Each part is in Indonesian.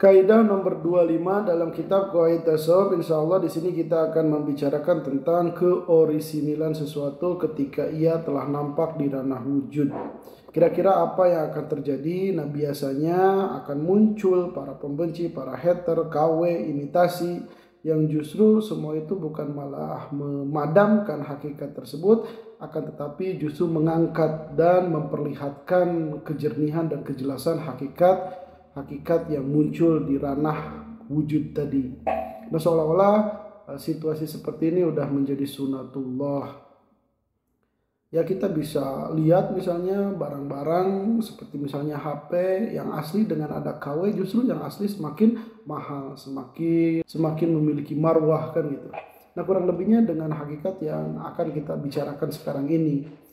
Kaidah nomor 25 dalam kitab Qawaid Tasawuf, insyaallah di sini kita akan membicarakan tentang keorisinilan sesuatu ketika ia telah nampak di ranah wujud. Kira-kira apa yang akan terjadi? Nah, biasanya akan muncul para pembenci, para hater, KW, imitasi, yang justru semua itu bukan malah memadamkan hakikat tersebut, akan tetapi justru mengangkat dan memperlihatkan kejernihan dan kejelasan hakikat yang muncul di ranah wujud tadi. Nah, seolah-olah situasi seperti ini udah menjadi sunatullah. Ya, kita bisa lihat misalnya barang-barang seperti misalnya HP yang asli dengan ada KW, justru yang asli semakin mahal, semakin memiliki marwah kan gitu. Nah, kurang lebihnya dengan hakikat yang akan kita bicarakan sekarang ini.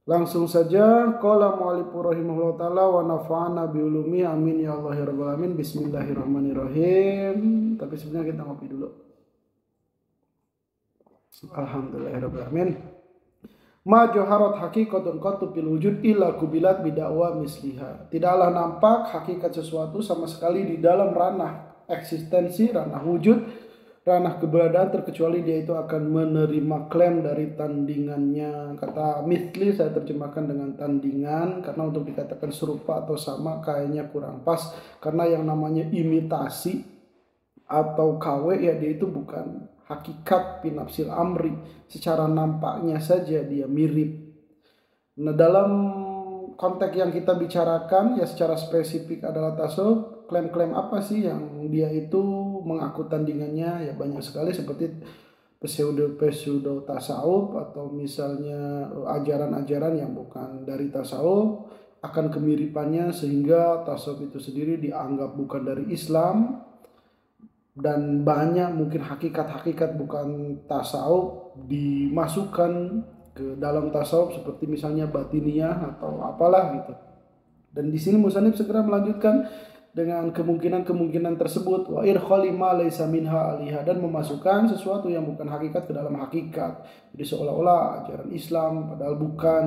Langsung saja, qala mu'allifu rahimahullah ta'ala wa nafa'ana biulumi amin ya Allah ya rabbal alamin. Bismillahirrahmanirrahim. Tapi sebenarnya kita ngopi dulu. Alhamdulillahirabbil alamin. Ma jaharat haqiqatun qattu fil wujud illa kubilat bid'awa misliha. Tidaklah nampak hakikat sesuatu sama sekali di dalam ranah eksistensi, ranah wujud, ranah keberadaan, terkecuali dia itu akan menerima klaim dari tandingannya. Kata misli saya terjemahkan dengan tandingan, karena untuk dikatakan serupa atau sama kayaknya kurang pas, karena yang namanya imitasi atau KW ya dia itu bukan hakikat binafsil amri, secara nampaknya saja dia mirip. Nah, dalam konteks yang kita bicarakan ya secara spesifik adalah tasawuf, klaim-klaim apa sih yang dia itu mengaku tandingannya? Ya banyak sekali, seperti pseudo tasawuf atau misalnya ajaran-ajaran yang bukan dari tasawuf, akan kemiripannya sehingga tasawuf itu sendiri dianggap bukan dari Islam, dan banyak mungkin hakikat-hakikat bukan tasawuf dimasukkan ke dalam tasawuf, seperti misalnya batiniyah atau apalah gitu. Dan di sini musannif segera melanjutkan dengan kemungkinan tersebut, wa irkhali ma laisa minha aliha, dan memasukkan sesuatu yang bukan hakikat ke dalam hakikat. Jadi seolah-olah ajaran Islam padahal bukan.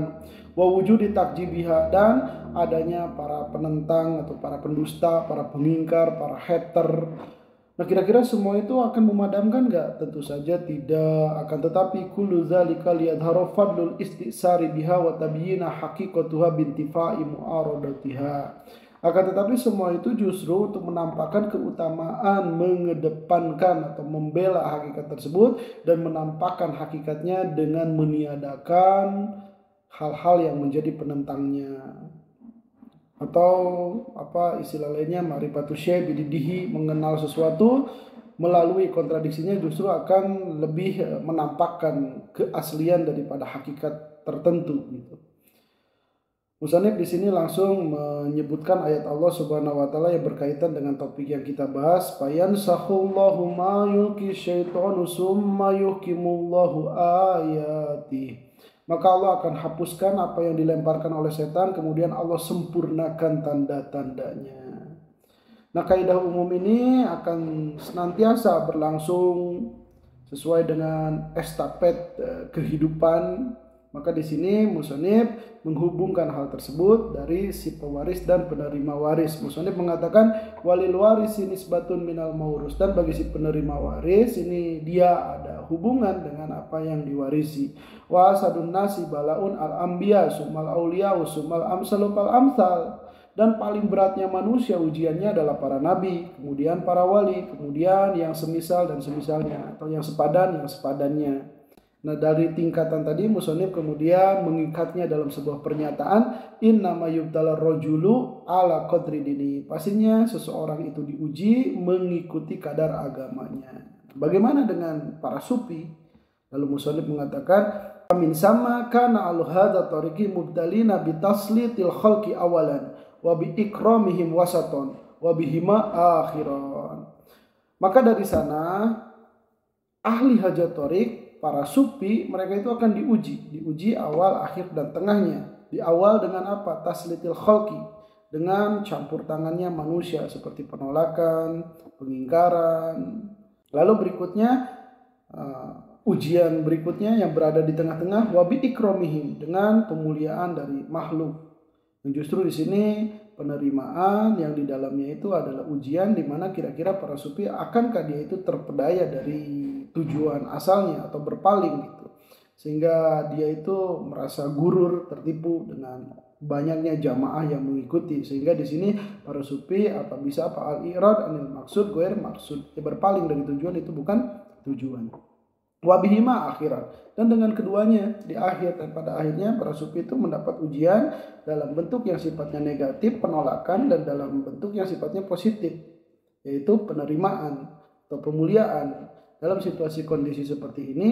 Wa wujudi takjibiha, dan adanya para penentang atau para pendusta, para pengingkar, para hater. Nah, kira-kira semua itu akan memadamkan enggak? Tentu saja tidak. Akan tetapi kullu dzalika liyadhharu fadlul istisari biha wa tabyina haqiqatuha bintifa'i mu'aradatiha. Akan tetapi semua itu justru untuk menampakkan keutamaan mengedepankan atau membela hakikat tersebut dan menampakkan hakikatnya dengan meniadakan hal-hal yang menjadi penentangnya. Atau apa istilah lainnya, ma'rifatus syai' bididihi, mengenal sesuatu melalui kontradiksinya justru akan lebih menampakkan keaslian daripada hakikat tertentu gitu. Musannif di sini langsung menyebutkan ayat Allah Subhanahu wa taala yang berkaitan dengan topik yang kita bahas, fayansahullahu ma yulqi syaitanu summa yuhkimullahu ayati. Maka Allah akan hapuskan apa yang dilemparkan oleh setan, kemudian Allah sempurnakan tanda-tandanya. Nah, kaidah umum ini akan senantiasa berlangsung sesuai dengan estafet kehidupan. Maka di sini musannif menghubungkan hal tersebut dari si pewaris dan penerima waris. Musannif mengatakan walil warisi nisbatun minal maurus, dan bagi si penerima waris ini dia ada hubungan dengan apa yang diwarisi. Wa asadun nasi balaun al anbiya sumal auliya sumal amsalu fal amsal, dan paling beratnya manusia ujiannya adalah para nabi, kemudian para wali, kemudian yang semisal dan semisalnya, atau yang sepadan yang sepadannya. Nah, dari tingkatan tadi musannif kemudian mengikatnya dalam sebuah pernyataan, innama yubtalar rajulu ala qadri dini. Pastinya seseorang itu diuji mengikuti kadar agamanya. Bagaimana dengan para sufi? Lalu musannif mengatakan, min sama kana al hadza tariqi mubtalina bi taslitil khalqi awalan wa bi ikramihim wasaton wa bihima akhiran. Maka dari sana ahli hajat tariq, para sufi, mereka itu akan diuji awal, akhir, dan tengahnya. Di awal dengan apa? Taslitil khalqi, dengan campur tangannya manusia, seperti penolakan, pengingkaran. Lalu berikutnya ujian berikutnya yang berada di tengah-tengah, wabi ikromihim, dengan pemuliaan dari makhluk. Dan justru di sini penerimaan yang di dalamnya itu adalah ujian, di mana kira-kira para sufi akankah dia itu terpedaya dari tujuan asalnya atau berpaling gitu, sehingga dia itu merasa gurur, tertipu dengan banyaknya jamaah yang mengikuti, sehingga di sini para sufi apa bisa al-i'rad anil maksud goer maksud, berpaling dari tujuan itu bukan tujuan. Wabihima akhirat, dan dengan keduanya di akhir dan pada akhirnya para sufi itu mendapat ujian dalam bentuk yang sifatnya negatif, penolakan, dan dalam bentuk yang sifatnya positif, yaitu penerimaan atau pemuliaan. Dalam situasi kondisi seperti ini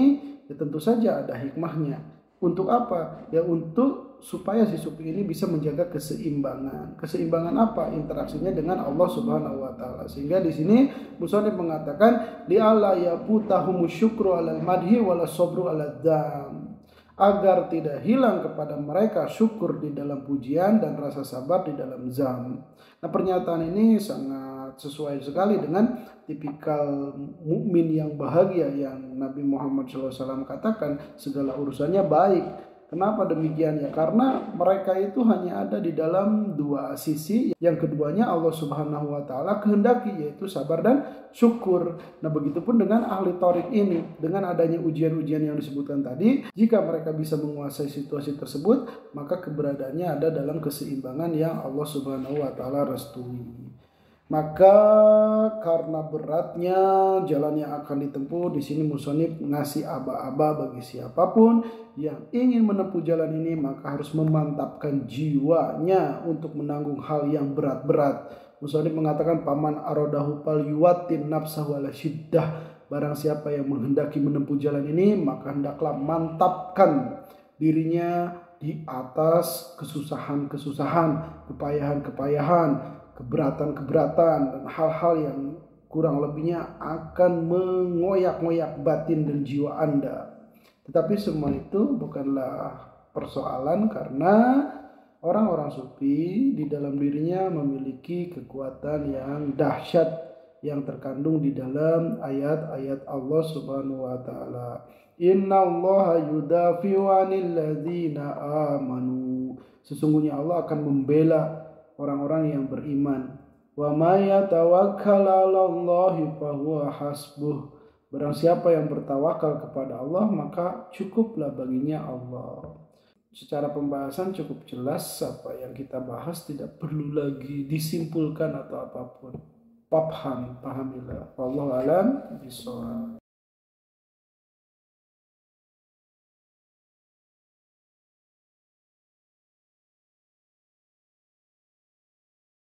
ya tentu saja ada hikmahnya. Untuk apa? Ya untuk supaya si sufi ini bisa menjaga keseimbangan. Keseimbangan apa? Interaksinya dengan Allah Subhanahu wa taala. Sehingga di sini musannif mengatakan li alla yafutahumu syukru alal madhi wala sabru alad dzam. Agar tidak hilang kepada mereka syukur di dalam pujian dan rasa sabar di dalam zam. Nah, pernyataan ini sangat sesuai sekali dengan tipikal mukmin yang bahagia yang Nabi Muhammad SAW katakan segala urusannya baik. Kenapa demikian ya? Karena mereka itu hanya ada di dalam dua sisi, yang keduanya Allah Subhanahu wa taala kehendaki, yaitu sabar dan syukur. Nah, begitupun dengan ahli tarik ini, dengan adanya ujian-ujian yang disebutkan tadi, jika mereka bisa menguasai situasi tersebut, maka keberadaannya ada dalam keseimbangan yang Allah Subhanahu wa taala restui. Maka karena beratnya jalan yang akan ditempuh, di sini musannif ngasih aba-aba bagi siapapun yang ingin menempuh jalan ini, maka harus memantapkan jiwanya untuk menanggung hal yang berat-berat. Musannif mengatakan paman arodahu pal yuwatin nafsahu ala syiddah. Barang siapa yang menghendaki menempuh jalan ini, maka hendaklah mantapkan dirinya di atas kesusahan-kesusahan, kepayahan-kepayahan, keberatan-keberatan, dan hal-hal yang kurang lebihnya akan mengoyak-ngoyak batin dan jiwa Anda. Tetapi semua itu bukanlah persoalan, karena orang-orang sufi di dalam dirinya memiliki kekuatan yang dahsyat yang terkandung di dalam ayat-ayat Allah Subhanahu wa taala. Innallaha yudafi'u 'anil ladzina amanu. Sesungguhnya Allah akan membela orang-orang yang beriman. Wa may yatawakkal 'alallahi fahuwa hasbuh. Barang siapa yang bertawakal kepada Allah, maka cukuplah baginya Allah. Secara pembahasan cukup jelas, apa yang kita bahas tidak perlu lagi disimpulkan atau apapun. Pahamilah. Wallahu a'lam bishawab.